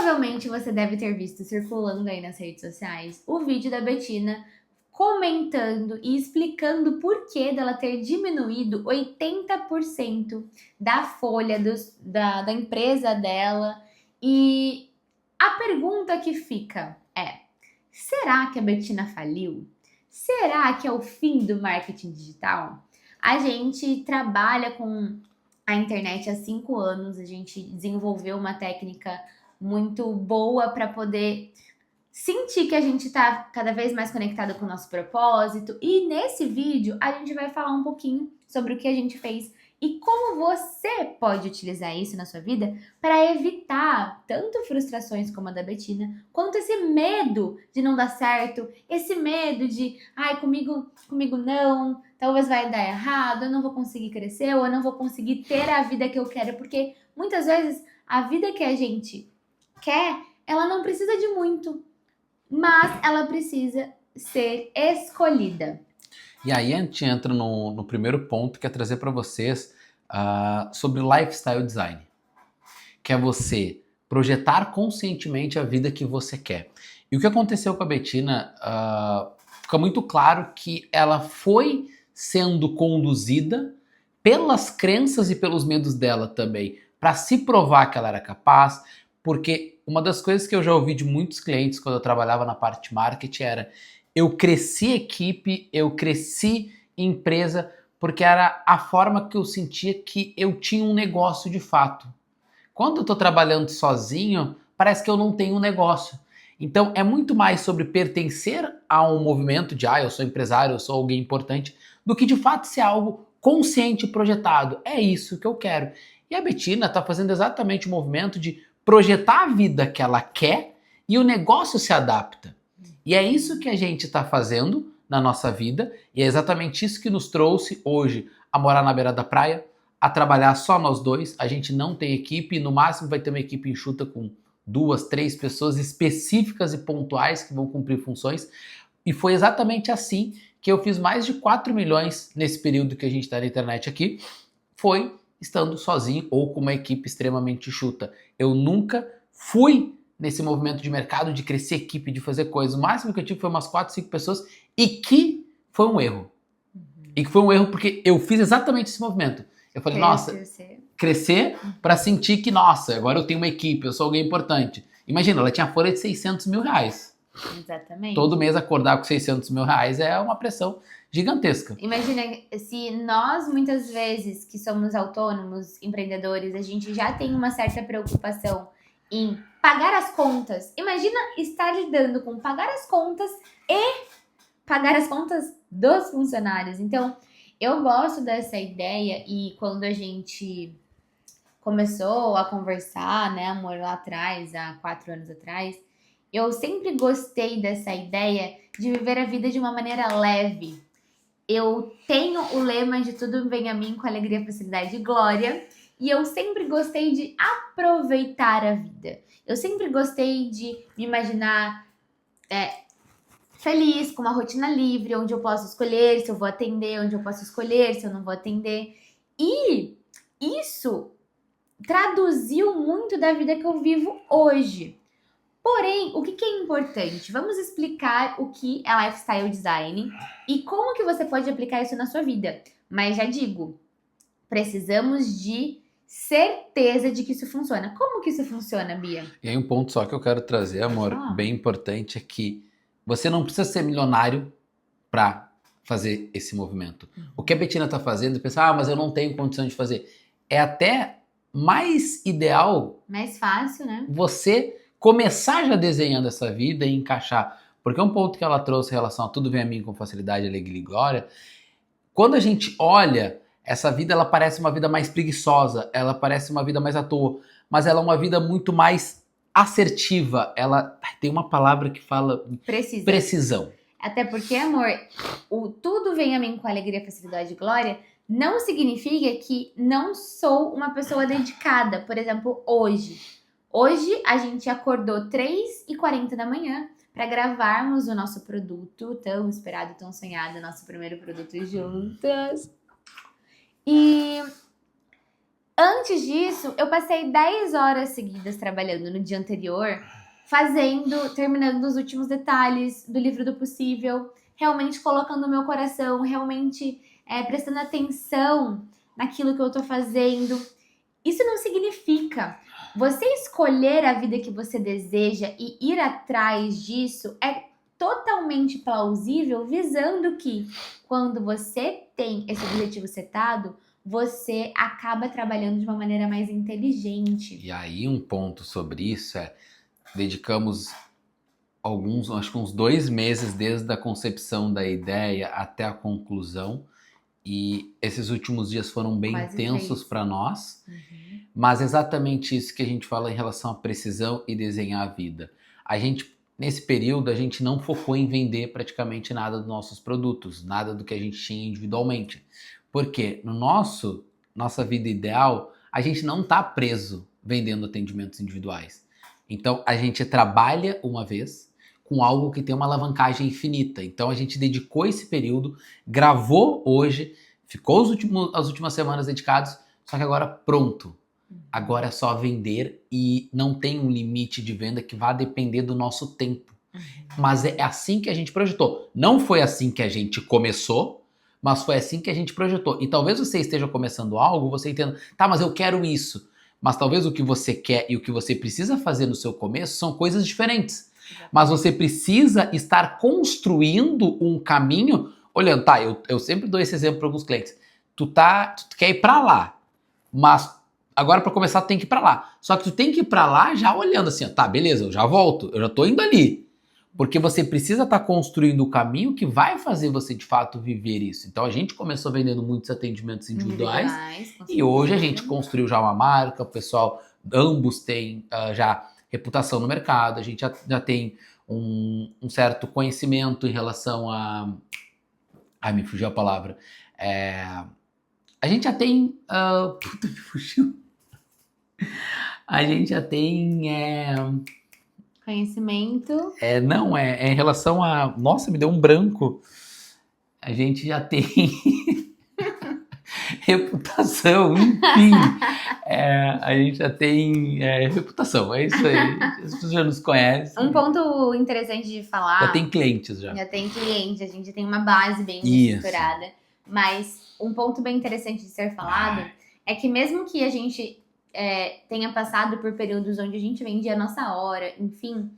Provavelmente você deve ter visto circulando aí nas redes sociais o vídeo da Bettina comentando e explicando por que dela ter diminuído 80% da folha da empresa dela. E a pergunta que fica é: será que a Bettina faliu? Será que é o fim do marketing digital? A gente trabalha com a internet há 5 anos, a gente desenvolveu uma técnica muito boa para poder sentir que a gente está cada vez mais conectado com o nosso propósito. E nesse vídeo a gente vai falar um pouquinho sobre o que a gente fez e como você pode utilizar isso na sua vida para evitar tanto frustrações como a da Bettina, quanto esse medo de não dar certo, esse medo de, ai, comigo não, talvez vai dar errado, eu não vou conseguir crescer, ou eu não vou conseguir ter a vida que eu quero, porque muitas vezes a vida que a gente quer, ela não precisa de muito, mas ela precisa ser escolhida. E aí a gente entra no primeiro ponto, que é trazer para vocês sobre lifestyle design, que é você projetar conscientemente a vida que você quer. E o que aconteceu com a Bettina, fica muito claro que ela foi sendo conduzida pelas crenças e pelos medos dela também, para se provar que ela era capaz, porque uma das coisas que eu já ouvi de muitos clientes quando eu trabalhava na parte de marketing era: eu cresci equipe, eu cresci empresa, porque era a forma que eu sentia que eu tinha um negócio de fato. Quando eu estou trabalhando sozinho, parece que eu não tenho um negócio. Então é muito mais sobre pertencer a um movimento de eu sou empresário, eu sou alguém importante, do que de fato ser algo consciente e projetado. É isso que eu quero. E a Bettina está fazendo exatamente o movimento de projetar a vida que ela quer e o negócio se adapta. E é isso que a gente está fazendo na nossa vida, e é exatamente isso que nos trouxe hoje a morar na beira da praia, a trabalhar só nós dois. A gente não tem equipe, no máximo vai ter uma equipe enxuta com 2, 3 pessoas específicas e pontuais que vão cumprir funções. E foi exatamente assim que eu fiz mais de 4 milhões nesse período que a gente está na internet aqui, foi estando sozinho ou com uma equipe extremamente enxuta. Eu nunca fui nesse movimento de mercado, de crescer equipe, de fazer coisas. O máximo que eu tive foi umas 4, 5 pessoas, e que foi um erro. E que foi um erro porque eu fiz exatamente esse movimento. Eu falei, crescer para sentir que, nossa, agora eu tenho uma equipe, eu sou alguém importante. Imagina, ela tinha folha de 600 mil reais. Exatamente. Todo mês acordar com 600 mil reais é uma pressão gigantesca. Imagina se nós, muitas vezes, que somos autônomos, empreendedores, a gente já tem uma certa preocupação em pagar as contas. Imagina estar lidando com pagar as contas e pagar as contas dos funcionários. Então, eu gosto dessa ideia, e quando a gente começou a conversar, né, amor, lá atrás, há 4 anos atrás, eu sempre gostei dessa ideia de viver a vida de uma maneira leve. Eu tenho o lema de tudo vem a mim com alegria, facilidade e glória. E eu sempre gostei de aproveitar a vida. Eu sempre gostei de me imaginar feliz, com uma rotina livre, onde eu posso escolher se eu vou atender, onde eu posso escolher se eu não vou atender. E isso traduziu muito da vida que eu vivo hoje. Porém, o que é importante? Vamos explicar o que é lifestyle design e como que você pode aplicar isso na sua vida. Mas já digo, precisamos de certeza de que isso funciona. Como que isso funciona, Bia? E aí um ponto só que eu quero trazer, amor, bem importante, é que você não precisa ser milionário para fazer esse movimento. O que a Bettina está fazendo, pensar, mas eu não tenho condição de fazer. É até mais ideal, mais fácil, né? Você começar já desenhando essa vida e encaixar. Porque um ponto que ela trouxe em relação a tudo vem a mim com facilidade, alegria e glória, quando a gente olha essa vida, ela parece uma vida mais preguiçosa, ela parece uma vida mais à toa, mas ela é uma vida muito mais assertiva. Ela tem uma palavra que fala precisão. Até porque, amor, o tudo vem a mim com alegria, facilidade e glória não significa que não sou uma pessoa dedicada. Por exemplo, hoje. Hoje a gente acordou 3h40 da manhã para gravarmos o nosso produto tão esperado, tão sonhado, nosso primeiro produto juntas. E Antes disso, eu passei 10 horas seguidas trabalhando no dia anterior, terminando os últimos detalhes do livro do possível, realmente colocando o meu coração, realmente prestando atenção naquilo que eu tô fazendo. Isso não significa você escolher a vida que você deseja e ir atrás disso é totalmente plausível, visando que quando você tem esse objetivo setado, você acaba trabalhando de uma maneira mais inteligente. E aí um ponto sobre isso dedicamos acho que uns 2 meses desde a concepção da ideia até a conclusão, e esses últimos dias foram bem Quase intensos 3. para nós, mas exatamente isso que a gente fala em relação à precisão e desenhar a vida. Nesse período, a gente não focou em vender praticamente nada dos nossos produtos, nada do que a gente tinha individualmente. Porque nossa vida ideal, a gente não está preso vendendo atendimentos individuais. Então, a gente trabalha uma vez com algo que tem uma alavancagem infinita. Então, a gente dedicou esse período, gravou hoje, ficou as últimas semanas dedicados, só que agora pronto. Agora é só vender e não tem um limite de venda que vá depender do nosso tempo. Mas é assim que a gente projetou. Não foi assim que a gente começou, mas foi assim que a gente projetou. E talvez você esteja começando algo, você entenda, tá, mas eu quero isso. Mas talvez o que você quer e o que você precisa fazer no seu começo são coisas diferentes. Mas você precisa estar construindo um caminho, olhando, tá, eu sempre dou esse exemplo para alguns clientes. Tu quer ir para lá, mas agora para começar tu tem que ir para lá. Só que tu tem que ir para lá já olhando assim, ó, tá, beleza, eu já volto, eu já tô indo ali. Porque você precisa estar construindo o caminho que vai fazer você de fato viver isso. Então a gente começou vendendo muitos atendimentos individuais e hoje a gente construiu já uma marca, o pessoal, ambos têm já reputação no mercado, a gente já tem um certo conhecimento em relação a... Ai, me fugiu a palavra. A gente já tem... Puta, me fugiu. A gente já tem... Conhecimento. Não, em relação a... Nossa, me deu um branco. A gente já tem reputação, enfim. A gente já tem reputação, é isso aí. As pessoas já nos conhecem. Um ponto interessante de falar... Já tem clientes, já. Já tem cliente, a gente tem uma base bem estruturada. Mas um ponto bem interessante de ser falado é que mesmo que a gente tenha passado por períodos onde a gente vendia a nossa hora, enfim,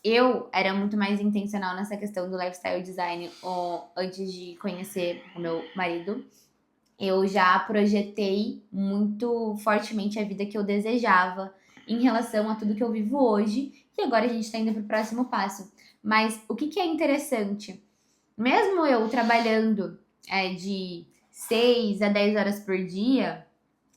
eu era muito mais intencional nessa questão do lifestyle design antes de conhecer o meu marido. Eu já projetei muito fortemente a vida que eu desejava em relação a tudo que eu vivo hoje, e agora a gente está indo para o próximo passo. Mas o que é interessante? Mesmo eu trabalhando de 6 a 10 horas por dia,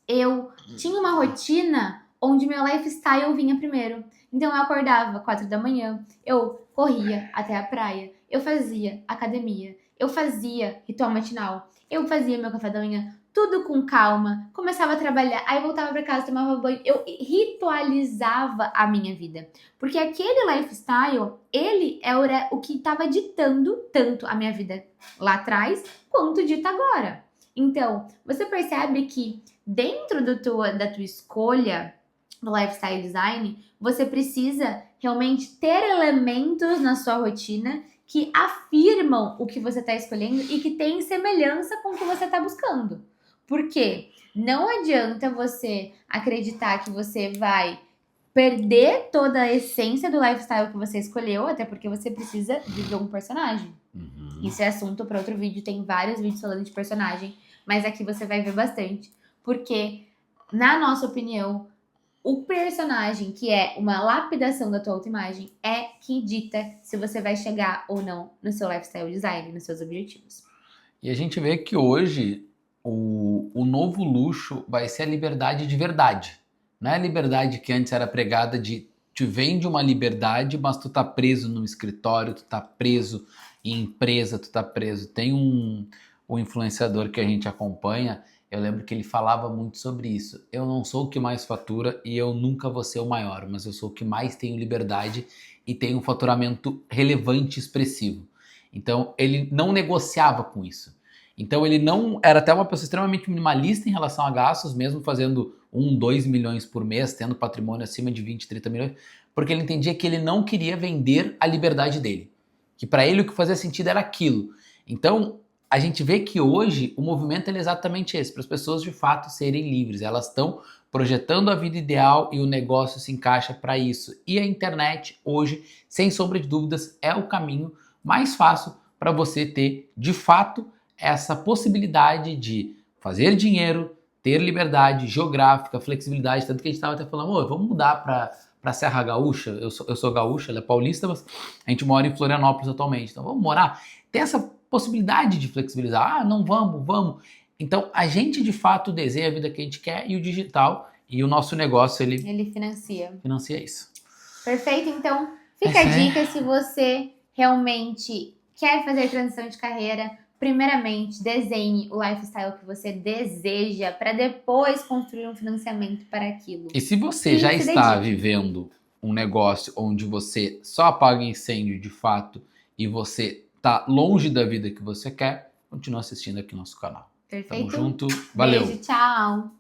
eu tinha uma rotina onde meu lifestyle vinha primeiro. Então eu acordava 4 da manhã, eu corria até a praia, eu fazia academia, eu fazia ritual matinal, eu fazia meu café da manhã, tudo com calma, começava a trabalhar, aí voltava para casa, tomava banho, eu ritualizava a minha vida. Porque aquele lifestyle, ele era o que estava ditando tanto a minha vida lá atrás, quanto dita agora. Então, você percebe que dentro da tua escolha do lifestyle design, você precisa realmente ter elementos na sua rotina que afirmam o que você está escolhendo e que tem semelhança com o que você está buscando. Por quê? Não adianta você acreditar que você vai perder toda a essência do lifestyle que você escolheu, até porque você precisa viver um personagem. Isso é assunto para outro vídeo, tem vários vídeos falando de personagem, mas aqui você vai ver bastante. Porque, na nossa opinião, o personagem, que é uma lapidação da tua autoimagem, é que dita se você vai chegar ou não no seu lifestyle design, nos seus objetivos. E a gente vê que hoje o novo luxo vai ser a liberdade de verdade. Não é a liberdade que antes era pregada de te vende uma liberdade, mas tu tá preso no escritório, tu tá preso em empresa, tu tá preso. Tem um influenciador que a gente acompanha, eu lembro que ele falava muito sobre isso. Eu não sou o que mais fatura e eu nunca vou ser o maior, mas eu sou o que mais tenho liberdade e tenho um faturamento relevante e expressivo. Então, ele não negociava com isso. Então, ele não era até uma pessoa extremamente minimalista em relação a gastos, mesmo fazendo 2 milhões por mês, tendo patrimônio acima de 20, 30 milhões, porque ele entendia que ele não queria vender a liberdade dele. Que para ele o que fazia sentido era aquilo. Então, a gente vê que hoje o movimento é exatamente esse, para as pessoas de fato serem livres. Elas estão projetando a vida ideal e o negócio se encaixa para isso. E a internet hoje, sem sombra de dúvidas, é o caminho mais fácil para você ter de fato essa possibilidade de fazer dinheiro, ter liberdade geográfica, flexibilidade, tanto que a gente estava até falando, vamos mudar para Serra Gaúcha, eu sou gaúcha, ela é paulista, mas a gente mora em Florianópolis atualmente, então vamos morar, tem essa possibilidade de flexibilizar, não vamos. Então a gente de fato desenha a vida que a gente quer e o digital e o nosso negócio ele financia isso. Perfeito, então fica a dica se você realmente quer fazer transição de carreira. Primeiramente, desenhe o lifestyle que você deseja para depois construir um financiamento para aquilo. E se você já está vivendo um negócio onde você só apaga incêndio de fato e você está longe da vida que você quer, continue assistindo aqui no nosso canal. Perfeito. Tamo junto. Valeu. Beijo, tchau.